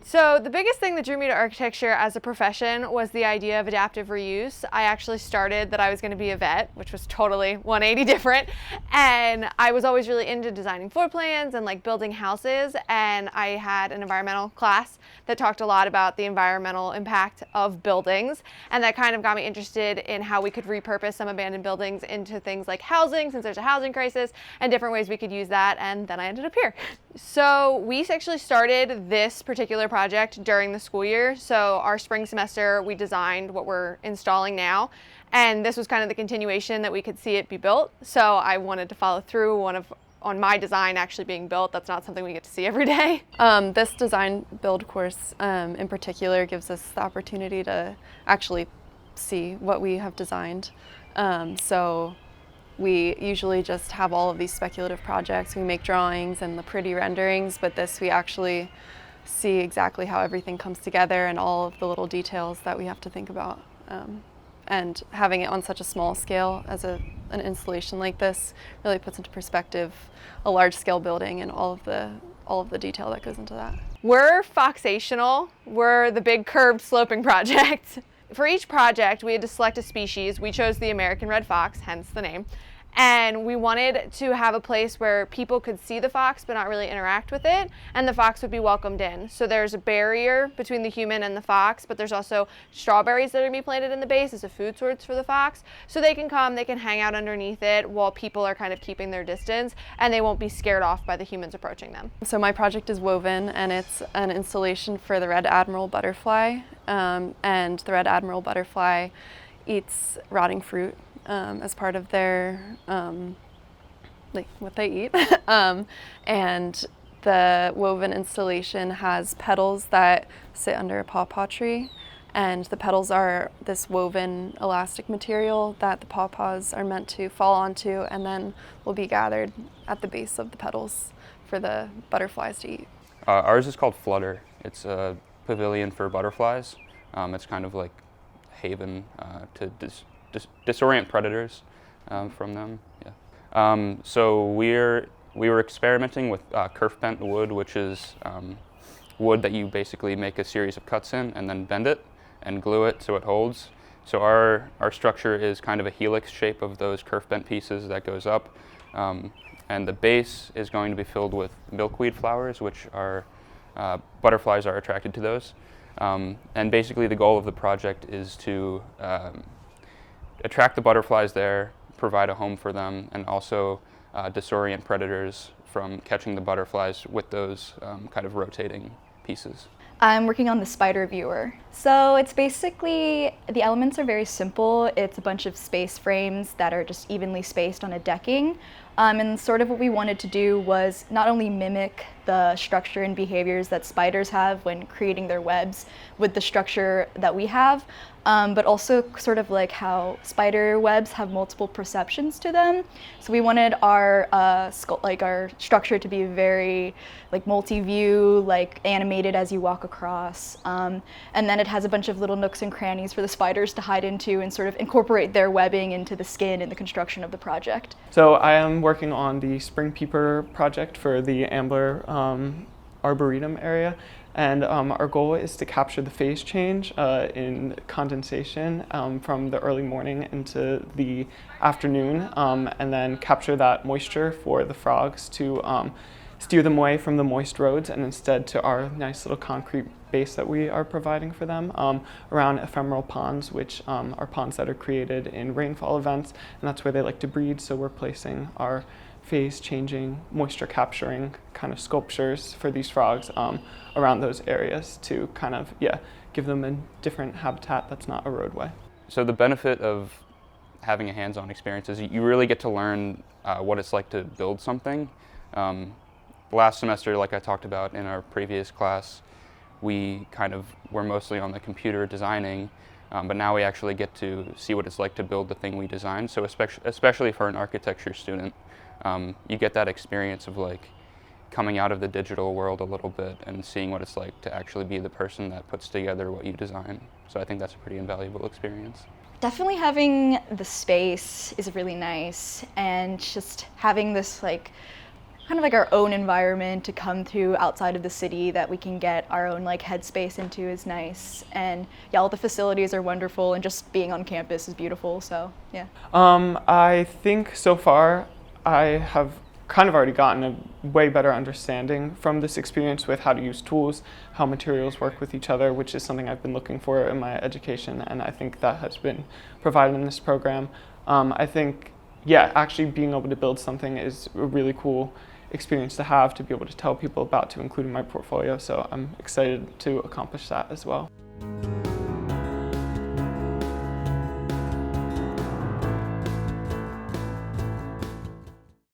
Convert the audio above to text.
So the biggest thing that drew me to architecture as a profession was the idea of adaptive reuse. I actually started that I was going to be a vet, which was totally 180 different. And I was always really into designing floor plans and like building houses. And I had an environmental class that talked a lot about the environmental impact of buildings. And that kind of got me interested in how we could repurpose some abandoned buildings into things like housing, since there's a housing crisis, and different ways we could use that. And then I ended up here. So we actually started this particular project during the school year. So our spring semester, we designed what we're installing now. And this was kind of the continuation that we could see it be built. So I wanted to follow through on my design actually being built. That's not something we get to see every day. This design build course in particular gives us the opportunity to actually see what we have designed. So we usually just have all of these speculative projects. We make drawings and the pretty renderings, but this we actually see exactly how everything comes together and all of the little details that we have to think about. And having it on such a small scale as an installation like this really puts into perspective a large-scale building and all of the detail that goes into that. We're Foxational. We're the big curved sloping project. For each project, we had to select a species. We chose the American red fox, hence the name. And we wanted to have a place where people could see the fox but not really interact with it, and the fox would be welcomed in. So there's a barrier between the human and the fox, but there's also strawberries that are going to be planted in the base as a food source for the fox. So they can come, they can hang out underneath it while people are kind of keeping their distance, and they won't be scared off by the humans approaching them. So my project is woven, and it's an installation for the red admiral butterfly. And the red admiral butterfly eats rotting fruit as part of their, like what they eat. And the woven installation has petals that sit under a pawpaw tree. And the petals are this woven elastic material that the pawpaws are meant to fall onto and then will be gathered at the base of the petals for the butterflies to eat. Ours is called Flutter. It's a pavilion for butterflies. It's kind of like a haven to disorient predators from them. Yeah. So we were experimenting with kerf bent wood, which is wood that you basically make a series of cuts in and then bend it and glue it so it holds. So our structure is kind of a helix shape of those kerf bent pieces that goes up. And the base is going to be filled with milkweed flowers, which are butterflies are attracted to those. And basically the goal of the project is to attract the butterflies there, provide a home for them, and also disorient predators from catching the butterflies with those kind of rotating pieces. I'm working on the spider viewer. So it's basically, the elements are very simple. It's a bunch of space frames that are just evenly spaced on a decking. And sort of what we wanted to do was not only mimic the structure and behaviors that spiders have when creating their webs with the structure that we have, but also sort of like how spider webs have multiple perceptions to them. So we wanted our our structure to be very like multi-view, like animated as you walk across. And then it has a bunch of little nooks and crannies for the spiders to hide into and sort of incorporate their webbing into the skin in the construction of the project. So I am working on the Spring Peeper project for the Ambler Arboretum area. And our goal is to capture the phase change in condensation from the early morning into the afternoon, and then capture that moisture for the frogs to steer them away from the moist roads and instead to our nice little concrete base that we are providing for them around ephemeral ponds, which are ponds that are created in rainfall events, and that's where they like to breed. So we're placing our phase changing, moisture capturing kind of sculptures for these frogs around those areas to kind of, give them a different habitat that's not a roadway. So the benefit of having a hands-on experience is you really get to learn what it's like to build something. Last semester, like I talked about in our previous class, we kind of were mostly on the computer designing, but now we actually get to see what it's like to build the thing we designed. So especially for an architecture student, you get that experience of like coming out of the digital world a little bit and seeing what it's like to actually be the person that puts together what you design. So I think that's a pretty invaluable experience. Definitely having the space is really nice, and just having this like kind of like our own environment to come to outside of the city that we can get our own like headspace into is nice. And yeah, all the facilities are wonderful, and just being on campus is beautiful. So yeah. I think so far I have kind of already gotten a way better understanding from this experience with how to use tools, how materials work with each other, which is something I've been looking for in my education, and I think that has been provided in this program. I think, yeah, actually being able to build something is a really cool experience to have, to be able to tell people about, to include in my portfolio, so I'm excited to accomplish that as well.